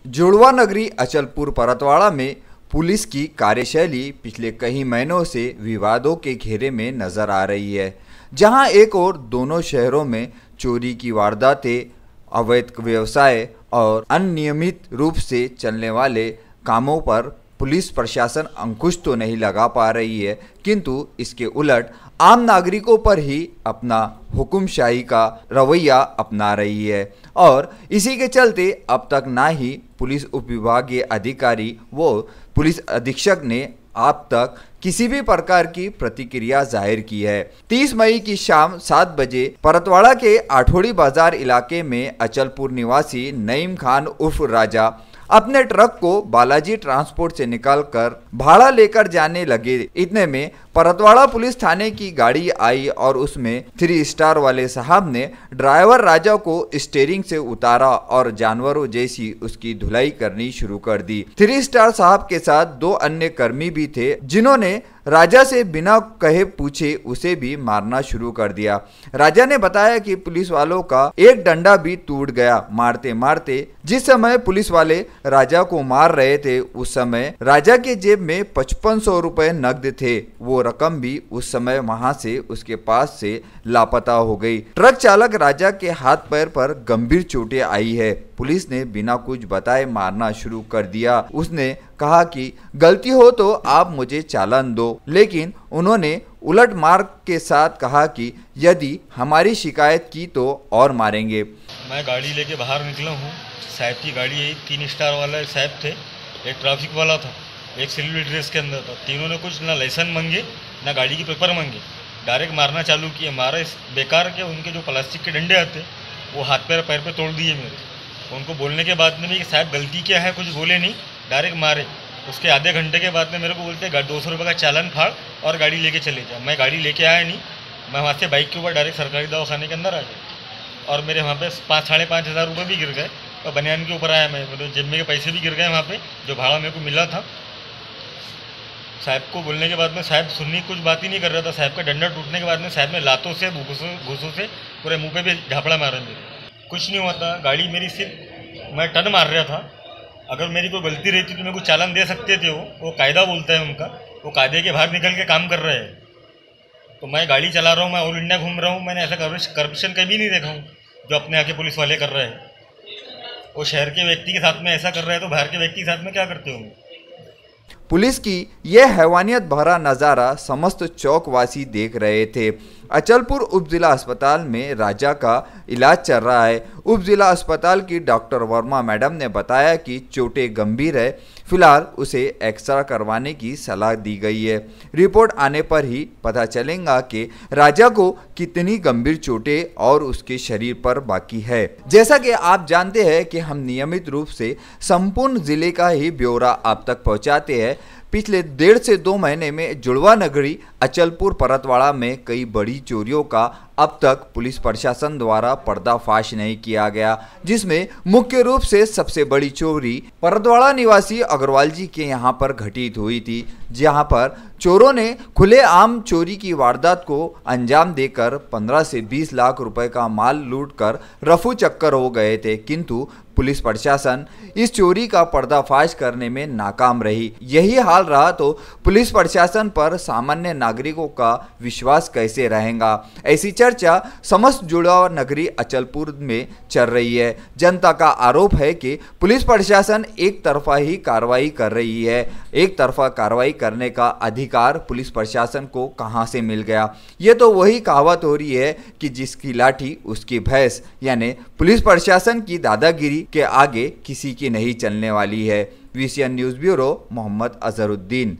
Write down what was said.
जुड़वा नगरी अचलपुर परतवाड़ा में पुलिस की कार्यशैली पिछले कई महीनों से विवादों के घेरे में नजर आ रही है। जहां एक ओर दोनों शहरों में चोरी की वारदातें, अवैध व्यवसाय और अनियमित रूप से चलने वाले कामों पर पुलिस प्रशासन अंकुश तो नहीं लगा पा रही है, किंतु इसके उलट आम नागरिकों पर ही अपना हुकुमशाही का रवैया अपना रही है। और इसी के चलते अब तक ना ही पुलिस उपविभागीय अधिकारी व पुलिस अधीक्षक ने अब तक किसी भी प्रकार की प्रतिक्रिया जाहिर की है। 30 मई की शाम 7 बजे परतवाड़ा के आठोड़ी बाजार इलाके में अचलपुर निवासी नईम खान उर्फ राजा अपने ट्रक को बालाजी ट्रांसपोर्ट से निकालकर भाड़ा लेकर जाने लगे। इतने में परतवाड़ा पुलिस थाने की गाड़ी आई और उसमें 3 स्टार वाले साहब ने ड्राइवर राजा को स्टीयरिंग से उतारा और जानवरों जैसी उसकी धुलाई करनी शुरू कर दी। 3 स्टार साहब के साथ 2 अन्य कर्मी भी थे, जिन्होंने राजा से बिना कहे पूछे उसे भी मारना शुरू कर दिया। राजा ने बताया कि पुलिस वालों का एक डंडा भी टूट गया। मारते मारते जिस समय पुलिस वाले राजा को मार रहे थे, उस समय राजा के जेब में 5500 रुपए नकद थे। वो रकम भी उस समय वहां से उसके पास से लापता हो गई। ट्रक चालक राजा के हाथ पैर पर गंभीर चोटें आई है। पुलिस ने बिना कुछ बताए मारना शुरू कर दिया। उसने कहा कि गलती हो तो आप मुझे चालान दो, लेकिन उन्होंने उलट मार के साथ कहा कि यदि हमारी शिकायत की तो और मारेंगे। मैं गाड़ी लेके बाहर निकला हूँ। साहब की गाड़ी है, 3 स्टार वाला साहब थे, एक ट्रैफिक वाला था, एक सिल्वर ड्रेस के अंदर था। तीनों ने कुछ ना लाइसेंस मांगे ना गाड़ी के पेपर मांगे, डायरेक्ट मारना चालू किए। मारे बेकार के उनके जो प्लास्टिक के डंडे आते वो हाथ पैर पे तोड़ दिए मेरे। उनको बोलने के बाद में भी साहब गलती क्या है, कुछ बोले नहीं, डायरेक्ट मारे। उसके आधे घंटे के बाद में मेरे को बोलते 200 रुपये का चालान फाड़ और गाड़ी लेके चले जा। मैं गाड़ी लेके आया नहीं, मैं वहाँ से बाइक के ऊपर डायरेक्ट सरकारी दवाखाने के अंदर आ गया और मेरे वहाँ पे 5-5.5 हज़ार रुपये भी गिर गए और बनियान के ऊपर आया मैं, मतलब जेब में के पैसे भी गिर गए वहाँ पे जो भाड़ा मेरे को मिला था। साहब को बोलने के बाद में साहब सुननी कुछ बात ही नहीं कर रहा था। साहब का डंडा टूटने के बाद में साहब ने लातों से घूसों से पूरे मुँह पे भी झापड़ा मारा मेरे। कुछ नहीं हुआ था, गाड़ी मेरी सिर्फ मैं टर्न मार रहा था। अगर मेरी कोई गलती रहती तो मेरे को चालान दे सकते थे। वो कायदा बोलता है उनका, वो कायदे के बाहर निकल के काम कर रहे हैं। तो मैं गाड़ी चला रहा हूँ, मैं ऑल इंडिया घूम रहा हूँ, मैंने ऐसा करप्शन कभी नहीं देखा हूँ जो अपने आके पुलिस वाले कर रहे हैं। वो शहर के व्यक्ति के साथ में ऐसा कर रहे हैं तो बाहर के व्यक्ति के साथ में क्या करते होंगे। पुलिस की यह हैवानियत भरा नज़ारा समस्त चौकवासी देख रहे थे। अचलपुर उप जिला अस्पताल में राजा का इलाज चल रहा है। उप जिला अस्पताल की डॉक्टर वर्मा मैडम ने बताया कि चोटें गंभीर है, फिलहाल उसे एक्सरे करवाने की सलाह दी गई है। रिपोर्ट आने पर ही पता चलेगा कि राजा को कितनी गंभीर चोटें और उसके शरीर पर बाकी है। जैसा कि आप जानते हैं कि हम नियमित रूप से संपूर्ण जिले का ही ब्यौरा आप तक पहुंचाते हैं। पिछले 1.5 से 2 महीने में जुड़वा नगरी अचलपुर परतवाड़ा में कई बड़ी चोरियों का अब तक पुलिस प्रशासन द्वारा पर्दाफाश नहीं किया गया, जिसमें मुख्य रूप से सबसे बड़ी चोरी परतवाड़ा निवासी अग्रवाल जी के यहां पर घटित हुई थी, जहां पर चोरों ने खुलेआम चोरी की वारदात को अंजाम देकर 15 से 20 लाख रुपए का माल लूटकर रफू चक्कर हो गए थे, किंतु पुलिस प्रशासन इस चोरी का पर्दाफाश करने में नाकाम रही। यही हाल रहा तो पुलिस प्रशासन पर सामान्य नागरिकों का विश्वास कैसे रहेगा? ऐसी चर्चा समस्त जुड़वा नगरी अचलपुर में चल रही है। जनता का आरोप है कि पुलिस प्रशासन एक तरफा ही कार्रवाई कर रही है। एक तरफा कार्रवाई करने का अधिकार पुलिस प्रशासन को कहां से मिल गया? ये तो वही कहावत हो रही है कि जिसकी लाठी उसकी भैंस, यानी पुलिस प्रशासन की दादागिरी के आगे किसी की नहीं चलने वाली है। VCN news bureau, Mohammad Azharuddin.